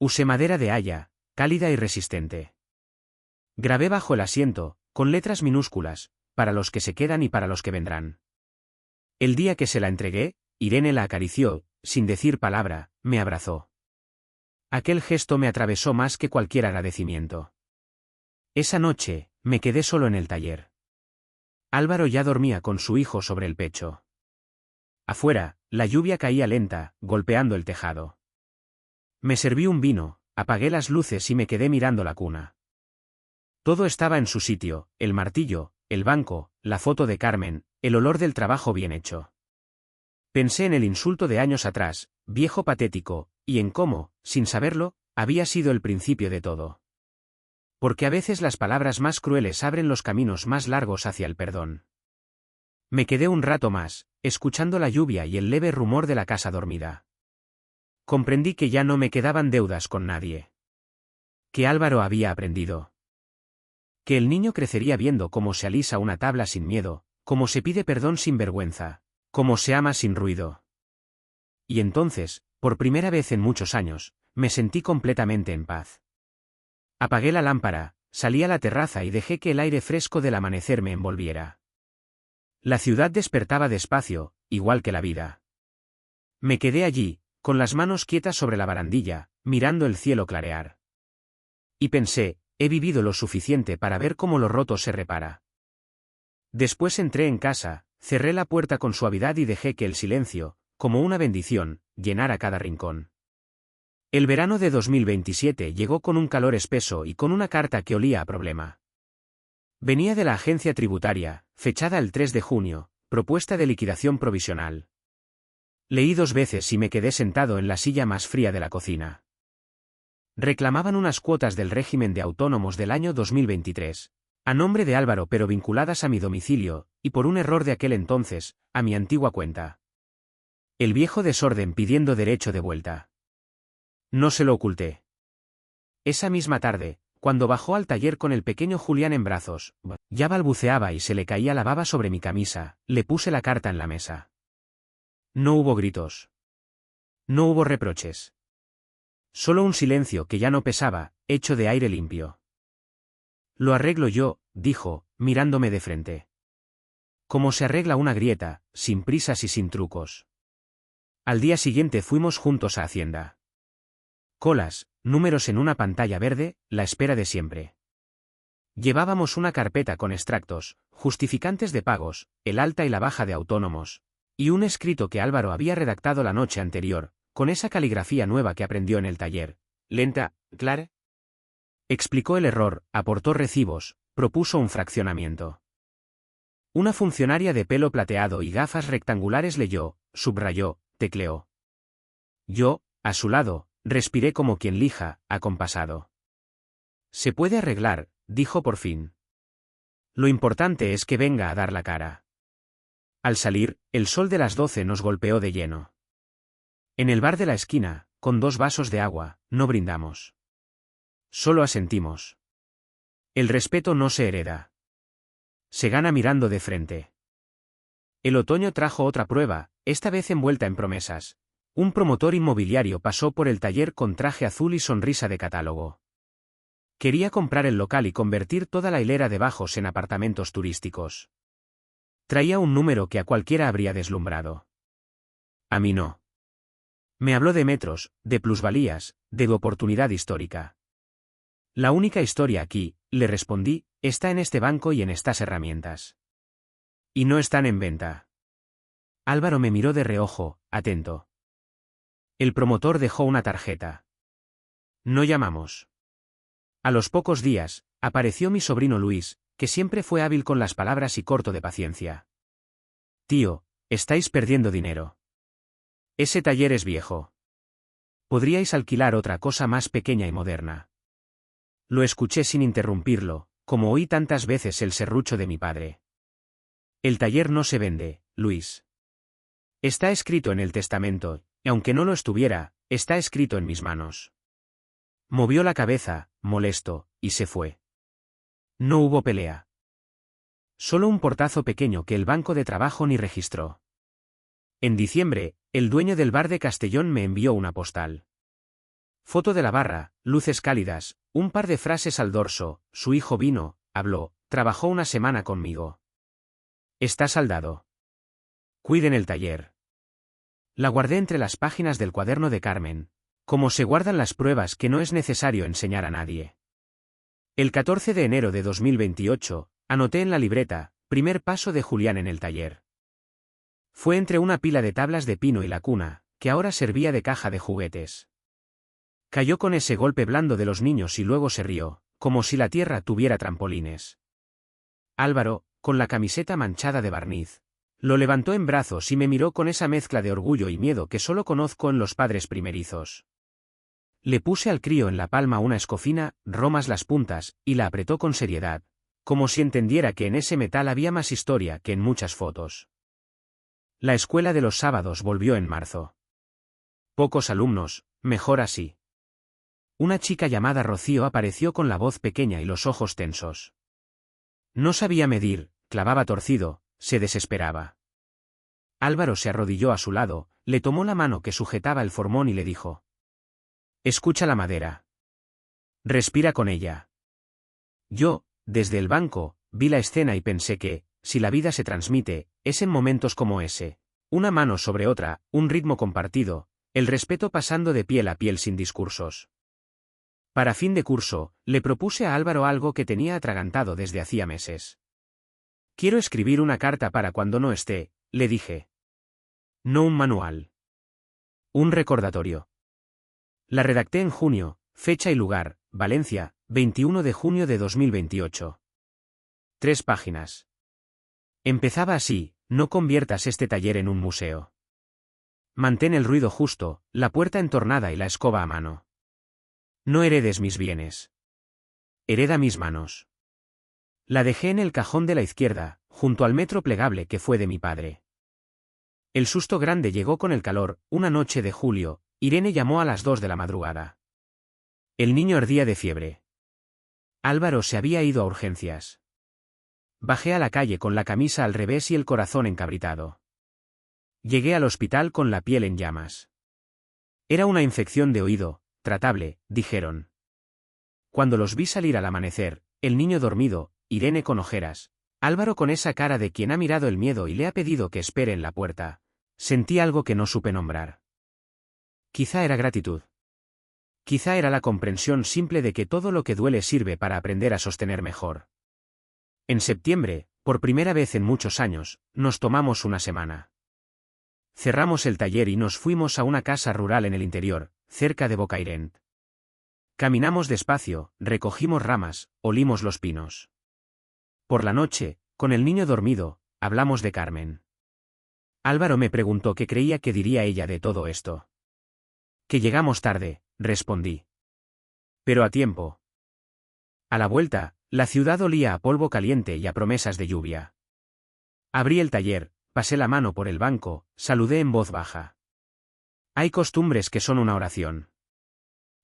Usé madera de haya, cálida y resistente. Grabé bajo el asiento, con letras minúsculas, para los que se quedan y para los que vendrán. El día que se la entregué, Irene la acarició, sin decir palabra, me abrazó. Aquel gesto me atravesó más que cualquier agradecimiento. Esa noche, me quedé solo en el taller. Álvaro ya dormía con su hijo sobre el pecho. Afuera, la lluvia caía lenta, golpeando el tejado. Me serví un vino, apagué las luces y me quedé mirando la cuna. Todo estaba en su sitio, el martillo, el banco, la foto de Carmen, el olor del trabajo bien hecho. Pensé en el insulto de años atrás, viejo patético, y en cómo, sin saberlo, había sido el principio de todo. Porque a veces las palabras más crueles abren los caminos más largos hacia el perdón. Me quedé un rato más, escuchando la lluvia y el leve rumor de la casa dormida. Comprendí que ya no me quedaban deudas con nadie. Que Álvaro había aprendido. Que el niño crecería viendo cómo se alisa una tabla sin miedo, cómo se pide perdón sin vergüenza, cómo se ama sin ruido. Y entonces, por primera vez en muchos años, me sentí completamente en paz. Apagué la lámpara, salí a la terraza y dejé que el aire fresco del amanecer me envolviera. La ciudad despertaba despacio, igual que la vida. Me quedé allí, con las manos quietas sobre la barandilla, mirando el cielo clarear. Y pensé, he vivido lo suficiente para ver cómo lo roto se repara. Después entré en casa, cerré la puerta con suavidad y dejé que el silencio, como una bendición, llenara cada rincón. El verano de 2027 llegó con un calor espeso y con una carta que olía a problema. Venía de la agencia tributaria, fechada el 3 de junio, propuesta de liquidación provisional. Leí 2 veces y me quedé sentado en la silla más fría de la cocina. Reclamaban unas cuotas del régimen de autónomos del año 2023, a nombre de Álvaro pero vinculadas a mi domicilio, y por un error de aquel entonces, a mi antigua cuenta. El viejo desorden pidiendo derecho de vuelta. No se lo oculté. Esa misma tarde, cuando bajó al taller con el pequeño Julián en brazos, ya balbuceaba y se le caía la baba sobre mi camisa, le puse la carta en la mesa. No hubo gritos. No hubo reproches. Solo un silencio que ya no pesaba, hecho de aire limpio. Lo arreglo yo, dijo, mirándome de frente. Como se arregla una grieta, sin prisas y sin trucos. Al día siguiente fuimos juntos a Hacienda. Colas, números en una pantalla verde, la espera de siempre. Llevábamos una carpeta con extractos, justificantes de pagos, el alta y la baja de autónomos, y un escrito que Álvaro había redactado la noche anterior, con esa caligrafía nueva que aprendió en el taller. Lenta, clara. Explicó el error, aportó recibos, propuso un fraccionamiento. Una funcionaria de pelo plateado y gafas rectangulares leyó, subrayó, tecleó. Yo, a su lado, respiré como quien lija, acompasado. Se puede arreglar, dijo por fin. Lo importante es que venga a dar la cara. Al salir, el sol de las 12 nos golpeó de lleno. En el bar de la esquina, con 2 vasos de agua, no brindamos. Solo asentimos. El respeto no se hereda. Se gana mirando de frente. El otoño trajo otra prueba, esta vez envuelta en promesas. Un promotor inmobiliario pasó por el taller con traje azul y sonrisa de catálogo. Quería comprar el local y convertir toda la hilera de bajos en apartamentos turísticos. Traía un número que a cualquiera habría deslumbrado. A mí no. Me habló de metros, de plusvalías, de oportunidad histórica. La única historia aquí, le respondí, está en este banco y en estas herramientas. Y no están en venta. Álvaro me miró de reojo, atento. El promotor dejó una tarjeta. No llamamos. A los pocos días, apareció mi sobrino Luis, que siempre fue hábil con las palabras y corto de paciencia. Tío, estáis perdiendo dinero. Ese taller es viejo. Podríais alquilar otra cosa más pequeña y moderna. Lo escuché sin interrumpirlo, como oí tantas veces el serrucho de mi padre. El taller no se vende, Luis. Está escrito en el testamento, y aunque no lo estuviera, está escrito en mis manos. Movió la cabeza, molesto, y se fue. No hubo pelea. Solo un portazo pequeño que el banco de trabajo ni registró. En diciembre, el dueño del bar de Castellón me envió una postal. Foto de la barra, luces cálidas, un par de frases al dorso, su hijo vino, habló, trabajó una semana conmigo. Está saldado. Cuiden el taller. La guardé entre las páginas del cuaderno de Carmen, como se guardan las pruebas que no es necesario enseñar a nadie. El 14 de enero de 2028, anoté en la libreta, primer paso de Julián en el taller. Fue entre una pila de tablas de pino y la cuna, que ahora servía de caja de juguetes. Cayó con ese golpe blando de los niños y luego se rió, como si la tierra tuviera trampolines. Álvaro, con la camiseta manchada de barniz, lo levantó en brazos y me miró con esa mezcla de orgullo y miedo que solo conozco en los padres primerizos. Le puse al crío en la palma una escofina, romas las puntas, y la apretó con seriedad, como si entendiera que en ese metal había más historia que en muchas fotos. La escuela de los sábados volvió en marzo. Pocos alumnos, mejor así. Una chica llamada Rocío apareció con la voz pequeña y los ojos tensos. No sabía medir, clavaba torcido, se desesperaba. Álvaro se arrodilló a su lado, le tomó la mano que sujetaba el formón y le dijo: «Escucha la madera. Respira con ella». Yo, desde el banco, vi la escena y pensé que, si la vida se transmite, es en momentos como ese. Una mano sobre otra, un ritmo compartido, el respeto pasando de piel a piel sin discursos. Para fin de curso, le propuse a Álvaro algo que tenía atragantado desde hacía meses. «Quiero escribir una carta para cuando no esté», le dije. «No un manual. Un recordatorio». La redacté en junio, fecha y lugar, Valencia, 21 de junio de 2028. 3 páginas. Empezaba así: «No conviertas este taller en un museo. Mantén el ruido justo, la puerta entornada y la escoba a mano. No heredes mis bienes. Hereda mis manos». La dejé en el cajón de la izquierda, junto al metro plegable que fue de mi padre. El susto grande llegó con el calor. Una noche de julio, Irene llamó a las 2 de la madrugada. El niño ardía de fiebre. Álvaro se había ido a urgencias. Bajé a la calle con la camisa al revés y el corazón encabritado. Llegué al hospital con la piel en llamas. Era una infección de oído, tratable, dijeron. Cuando los vi salir al amanecer, el niño dormido, Irene con ojeras, Álvaro con esa cara de quien ha mirado el miedo y le ha pedido que espere en la puerta, sentí algo que no supe nombrar. Quizá era gratitud. Quizá era la comprensión simple de que todo lo que duele sirve para aprender a sostener mejor. En septiembre, por primera vez en muchos años, nos tomamos una semana. Cerramos el taller y nos fuimos a una casa rural en el interior, cerca de Bocairent. Caminamos despacio, recogimos ramas, olimos los pinos. Por la noche, con el niño dormido, hablamos de Carmen. Álvaro me preguntó qué creía que diría ella de todo esto. Que llegamos tarde, respondí. Pero a tiempo. A la vuelta, la ciudad olía a polvo caliente y a promesas de lluvia. Abrí el taller, pasé la mano por el banco, saludé en voz baja. Hay costumbres que son una oración.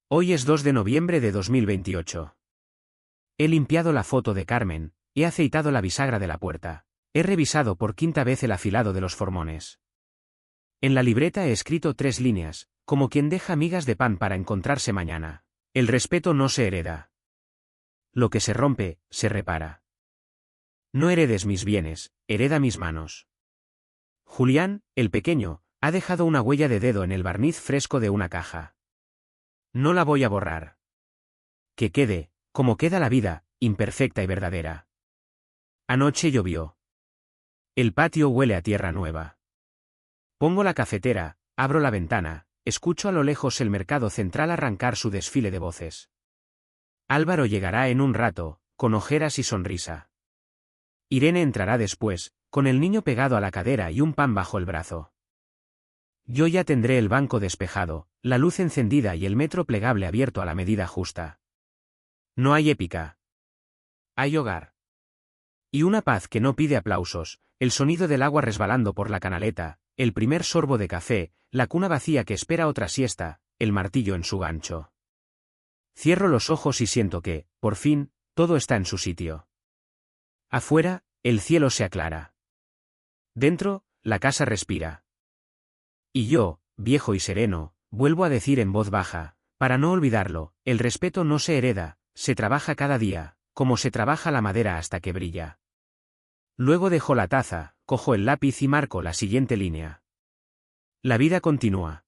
Hoy es 2 de noviembre de 2028. He limpiado la foto de Carmen, he aceitado la bisagra de la puerta, he revisado por quinta vez el afilado de los formones. En la libreta he escrito 3 líneas, como quien deja migas de pan para encontrarse mañana. El respeto no se hereda. Lo que se rompe, se repara. No heredes mis bienes, hereda mis manos. Julián, el pequeño, ha dejado una huella de dedo en el barniz fresco de una caja. No la voy a borrar. Que quede, como queda la vida, imperfecta y verdadera. Anoche llovió. El patio huele a tierra nueva. Pongo la cafetera, abro la ventana, escucho a lo lejos el mercado central arrancar su desfile de voces. Álvaro llegará en un rato, con ojeras y sonrisa. Irene entrará después, con el niño pegado a la cadera y un pan bajo el brazo. Yo ya tendré el banco despejado, la luz encendida y el metro plegable abierto a la medida justa. No hay épica. Hay hogar. Y una paz que no pide aplausos, el sonido del agua resbalando por la canaleta, el primer sorbo de café, la cuna vacía que espera otra siesta, el martillo en su gancho. Cierro los ojos y siento que, por fin, todo está en su sitio. Afuera, el cielo se aclara. Dentro, la casa respira. Y yo, viejo y sereno, vuelvo a decir en voz baja, para no olvidarlo, el respeto no se hereda, se trabaja cada día, como se trabaja la madera hasta que brilla. Luego dejo la taza, cojo el lápiz y marco la siguiente línea. La vida continúa.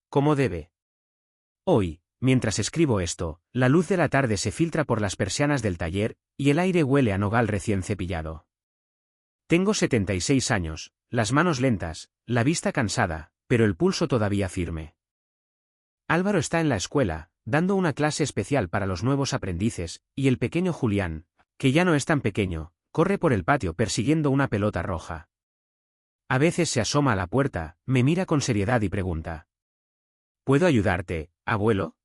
Como debe. Hoy, mientras escribo esto, la luz de la tarde se filtra por las persianas del taller, y el aire huele a nogal recién cepillado. Tengo 76 años, las manos lentas, la vista cansada, pero el pulso todavía firme. Álvaro está en la escuela, dando una clase especial para los nuevos aprendices, y el pequeño Julián, que ya no es tan pequeño, corre por el patio persiguiendo una pelota roja. A veces se asoma a la puerta, me mira con seriedad y pregunta: ¿Puedo ayudarte, abuelo?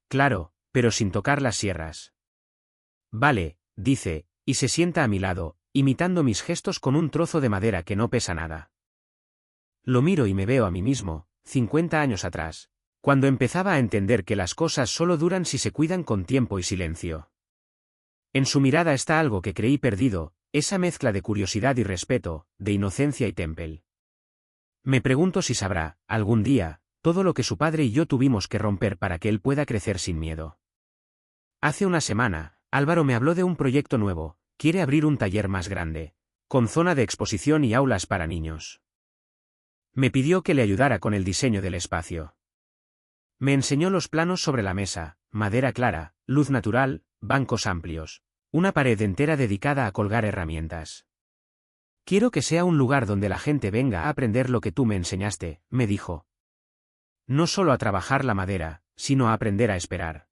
Claro, pero sin tocar las sierras. Vale, dice, y se sienta a mi lado, imitando mis gestos con un trozo de madera que no pesa nada. Lo miro y me veo a mí mismo, 50 años atrás, cuando empezaba a entender que las cosas solo duran si se cuidan con tiempo y silencio. En su mirada está algo que creí perdido, esa mezcla de curiosidad y respeto, de inocencia y tempel. Me pregunto si sabrá, algún día, todo lo que su padre y yo tuvimos que romper para que él pueda crecer sin miedo. Hace una semana, Álvaro me habló de un proyecto nuevo. Quiere abrir un taller más grande, con zona de exposición y aulas para niños. Me pidió que le ayudara con el diseño del espacio. Me enseñó los planos sobre la mesa, madera clara, luz natural, bancos amplios, una pared entera dedicada a colgar herramientas. Quiero que sea un lugar donde la gente venga a aprender lo que tú me enseñaste, me dijo. No solo a trabajar la madera, sino a aprender a esperar.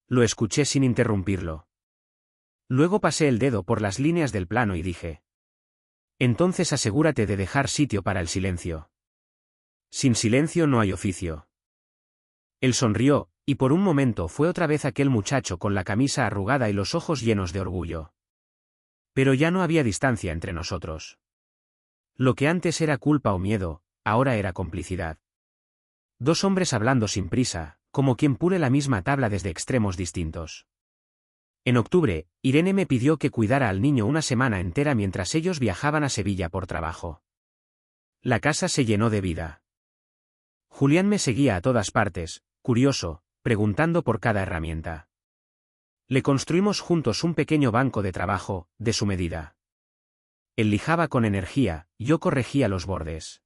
Lo escuché sin interrumpirlo. Luego pasé el dedo por las líneas del plano y dije: entonces asegúrate de dejar sitio para el silencio. Sin silencio no hay oficio. Él sonrió, y por un momento fue otra vez aquel muchacho con la camisa arrugada y los ojos llenos de orgullo. Pero ya no había distancia entre nosotros. Lo que antes era culpa o miedo, ahora era complicidad. Dos hombres hablando sin prisa, como quien pule la misma tabla desde extremos distintos. En octubre, Irene me pidió que cuidara al niño una semana entera mientras ellos viajaban a Sevilla por trabajo. La casa se llenó de vida. Julián me seguía a todas partes, curioso, preguntando por cada herramienta. Le construimos juntos un pequeño banco de trabajo, de su medida. Él lijaba con energía, yo corregía los bordes.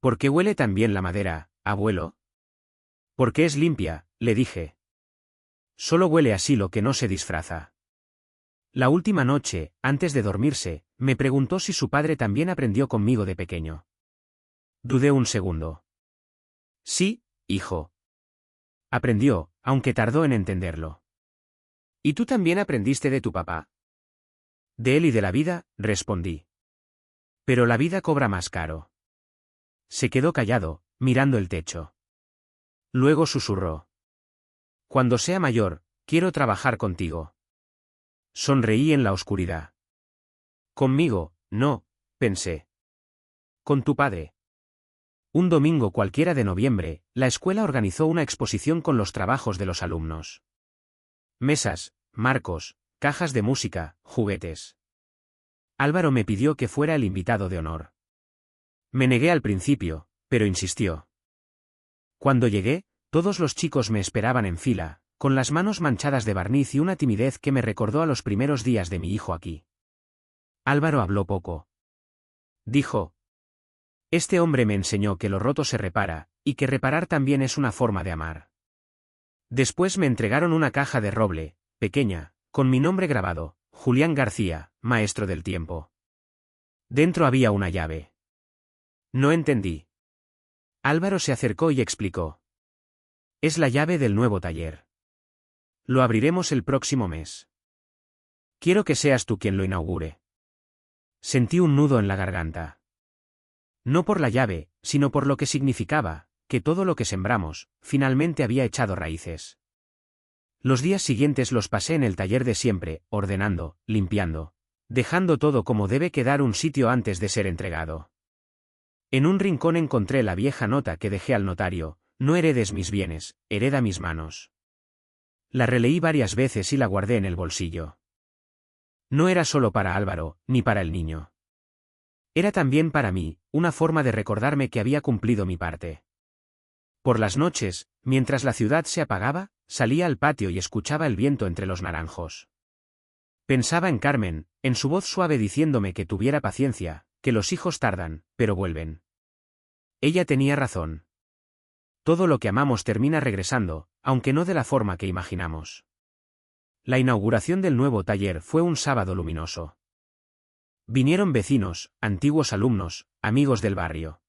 ¿Por qué huele tan bien la madera, abuelo? Porque es limpia, le dije. Solo huele así lo que no se disfraza. La última noche, antes de dormirse, me preguntó si su padre también aprendió conmigo de pequeño. Dudé un segundo. Sí, hijo. Aprendió, aunque tardó en entenderlo. ¿Y tú también aprendiste de tu papá? De él y de la vida, respondí. Pero la vida cobra más caro. Se quedó callado, mirando el techo. Luego susurró: cuando sea mayor, quiero trabajar contigo. Sonreí en la oscuridad. Conmigo, no, pensé. Con tu padre. Un domingo cualquiera de noviembre, la escuela organizó una exposición con los trabajos de los alumnos. Mesas, marcos, cajas de música, juguetes. Álvaro me pidió que fuera el invitado de honor. Me negué al principio, pero insistió. Cuando llegué, todos los chicos me esperaban en fila, con las manos manchadas de barniz y una timidez que me recordó a los primeros días de mi hijo aquí. Álvaro habló poco. Dijo: este hombre me enseñó que lo roto se repara, y que reparar también es una forma de amar. Después me entregaron una caja de roble, pequeña, con mi nombre grabado, Julián García, maestro del tiempo. Dentro había una llave. No entendí. Álvaro se acercó y explicó. Es la llave del nuevo taller. Lo abriremos el próximo mes. Quiero que seas tú quien lo inaugure. Sentí un nudo en la garganta. No por la llave, sino por lo que significaba, que todo lo que sembramos, finalmente había echado raíces. Los días siguientes los pasé en el taller de siempre, ordenando, limpiando, dejando todo como debe quedar un sitio antes de ser entregado. En un rincón encontré la vieja nota que dejé al notario: no heredes mis bienes, hereda mis manos. La releí varias veces y la guardé en el bolsillo. No era solo para Álvaro, ni para el niño. Era también para mí, una forma de recordarme que había cumplido mi parte. Por las noches, mientras la ciudad se apagaba, salía al patio y escuchaba el viento entre los naranjos. Pensaba en Carmen, en su voz suave diciéndome que tuviera paciencia, que los hijos tardan, pero vuelven. Ella tenía razón. Todo lo que amamos termina regresando, aunque no de la forma que imaginamos. La inauguración del nuevo taller fue un sábado luminoso. Vinieron vecinos, antiguos alumnos, amigos del barrio.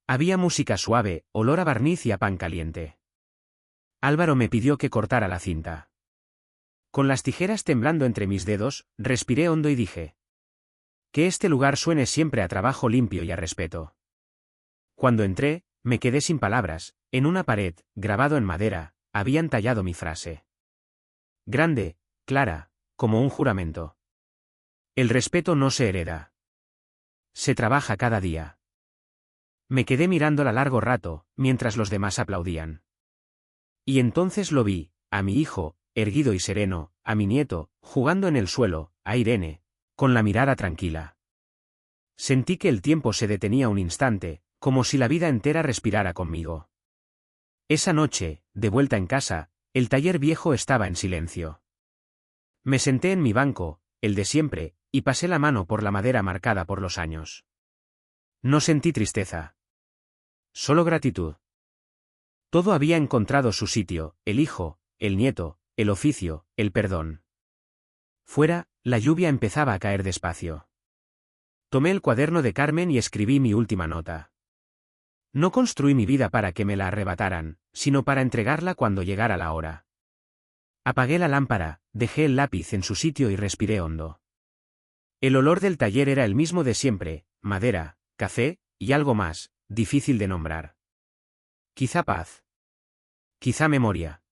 Había música suave, olor a barniz y a pan caliente. Álvaro me pidió que cortara la cinta. Con las tijeras temblando entre mis dedos, respiré hondo y dije: que este lugar suene siempre a trabajo limpio y a respeto. Cuando entré, me quedé sin palabras. En una pared, grabado en madera, habían tallado mi frase. Grande, clara, como un juramento. El respeto no se hereda. Se trabaja cada día. Me quedé mirándola largo rato, mientras los demás aplaudían. Y entonces lo vi, a mi hijo, erguido y sereno, a mi nieto, jugando en el suelo, a Irene, con la mirada tranquila. Sentí que el tiempo se detenía un instante, como si la vida entera respirara conmigo. Esa noche, de vuelta en casa, el taller viejo estaba en silencio. Me senté en mi banco, el de siempre, y pasé la mano por la madera marcada por los años. No sentí tristeza. Solo gratitud. Todo había encontrado su sitio: el hijo, el nieto, el oficio, el perdón. Fuera, la lluvia empezaba a caer despacio. Tomé el cuaderno de Carmen y escribí mi última nota. No construí mi vida para que me la arrebataran, sino para entregarla cuando llegara la hora. Apagué la lámpara, dejé el lápiz en su sitio y respiré hondo. El olor del taller era el mismo de siempre: madera, café, y algo más, difícil de nombrar. Quizá paz. Quizá memoria.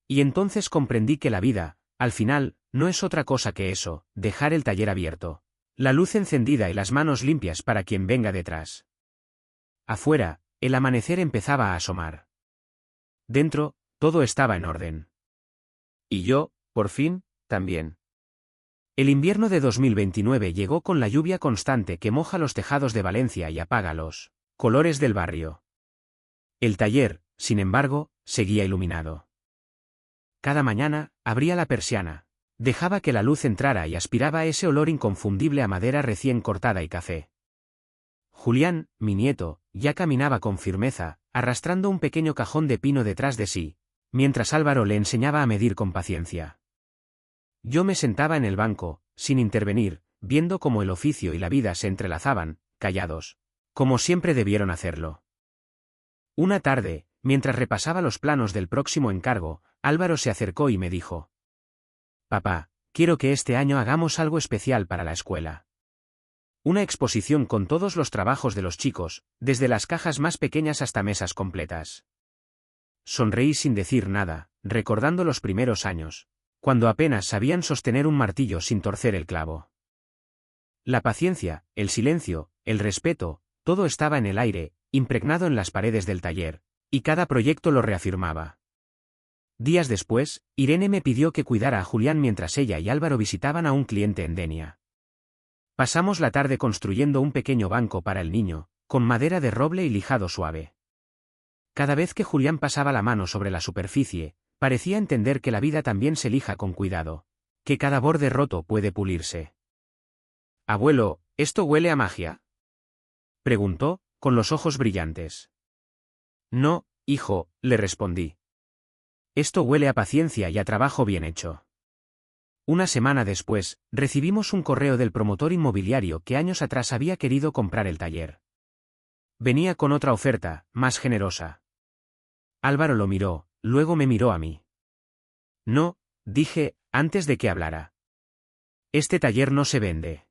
Y entonces comprendí que la vida, al final, no es otra cosa que eso: dejar el taller abierto, la luz encendida y las manos limpias para quien venga detrás. Afuera, el amanecer empezaba a asomar. Dentro, todo estaba en orden. Y yo, por fin, también. El invierno de 2029 llegó con la lluvia constante que moja los tejados de Valencia y apaga los colores del barrio. El taller, sin embargo, seguía iluminado. Cada mañana, abría la persiana, dejaba que la luz entrara y aspiraba ese olor inconfundible a madera recién cortada y café. Julián, mi nieto, ya caminaba con firmeza, arrastrando un pequeño cajón de pino detrás de sí, mientras Álvaro le enseñaba a medir con paciencia. Yo me sentaba en el banco, sin intervenir, viendo cómo el oficio y la vida se entrelazaban, callados, como siempre debieron hacerlo. Una tarde, mientras repasaba los planos del próximo encargo, Álvaro se acercó y me dijo: papá, quiero que este año hagamos algo especial para la escuela. Una exposición con todos los trabajos de los chicos, desde las cajas más pequeñas hasta mesas completas. Sonreí sin decir nada, recordando los primeros años, cuando apenas sabían sostener un martillo sin torcer el clavo. La paciencia, el silencio, el respeto, todo estaba en el aire, impregnado en las paredes del taller, y cada proyecto lo reafirmaba. Días después, Irene me pidió que cuidara a Julián mientras ella y Álvaro visitaban a un cliente en Denia. Pasamos la tarde construyendo un pequeño banco para el niño, con madera de roble y lijado suave. Cada vez que Julián pasaba la mano sobre la superficie, parecía entender que la vida también se lija con cuidado, que cada borde roto puede pulirse. «Abuelo, ¿esto huele a magia?», preguntó, con los ojos brillantes. «No, hijo», le respondí. «Esto huele a paciencia y a trabajo bien hecho». Una semana después, recibimos un correo del promotor inmobiliario que años atrás había querido comprar el taller. Venía con otra oferta, más generosa. Álvaro lo miró, luego me miró a mí. «No», dije, antes de que hablara. «Este taller no se vende.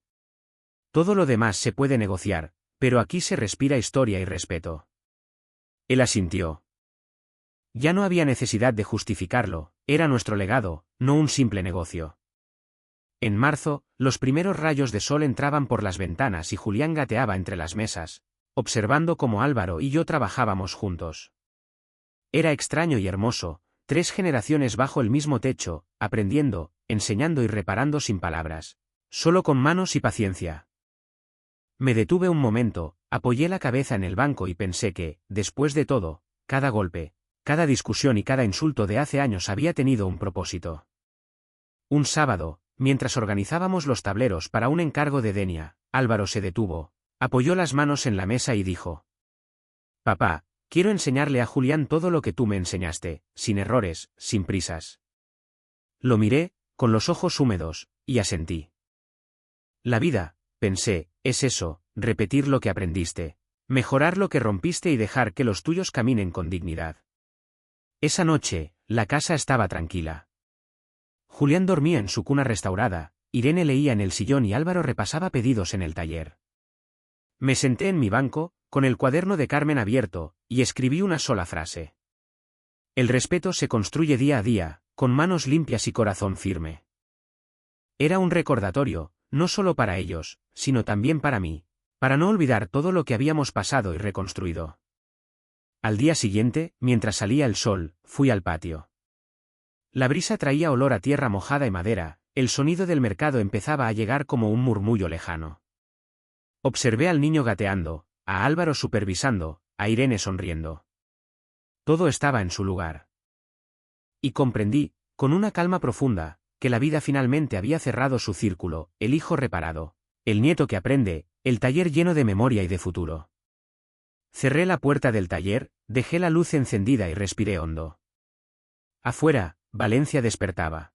Todo lo demás se puede negociar, pero aquí se respira historia y respeto». Él asintió. Ya no había necesidad de justificarlo, era nuestro legado, no un simple negocio. En marzo, los primeros rayos de sol entraban por las ventanas y Julián gateaba entre las mesas, observando cómo Álvaro y yo trabajábamos juntos. Era extraño y hermoso, 3 generaciones bajo el mismo techo, aprendiendo, enseñando y reparando sin palabras, solo con manos y paciencia. Me detuve un momento, apoyé la cabeza en el banco y pensé que, después de todo, cada golpe, cada discusión y cada insulto de hace años había tenido un propósito. Un sábado, mientras organizábamos los tableros para un encargo de Denia, Álvaro se detuvo, apoyó las manos en la mesa y dijo: «Papá, quiero enseñarle a Julián todo lo que tú me enseñaste, sin errores, sin prisas». Lo miré, con los ojos húmedos, y asentí. La vida, pensé, es eso, repetir lo que aprendiste, mejorar lo que rompiste y dejar que los tuyos caminen con dignidad. Esa noche, la casa estaba tranquila. Julián dormía en su cuna restaurada, Irene leía en el sillón y Álvaro repasaba pedidos en el taller. Me senté en mi banco, con el cuaderno de Carmen abierto, y escribí una sola frase. El respeto se construye día a día, con manos limpias y corazón firme. Era un recordatorio, no solo para ellos, sino también para mí, para no olvidar todo lo que habíamos pasado y reconstruido. Al día siguiente, mientras salía el sol, fui al patio. La brisa traía olor a tierra mojada y madera, el sonido del mercado empezaba a llegar como un murmullo lejano. Observé al niño gateando, a Álvaro supervisando, a Irene sonriendo. Todo estaba en su lugar. Y comprendí, con una calma profunda, que la vida finalmente había cerrado su círculo, el hijo reparado, el nieto que aprende, el taller lleno de memoria y de futuro. Cerré la puerta del taller, dejé la luz encendida y respiré hondo. Afuera, Valencia despertaba.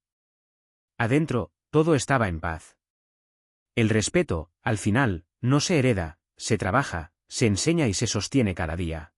Adentro, todo estaba en paz. El respeto, al final, no se hereda, se trabaja, se enseña y se sostiene cada día.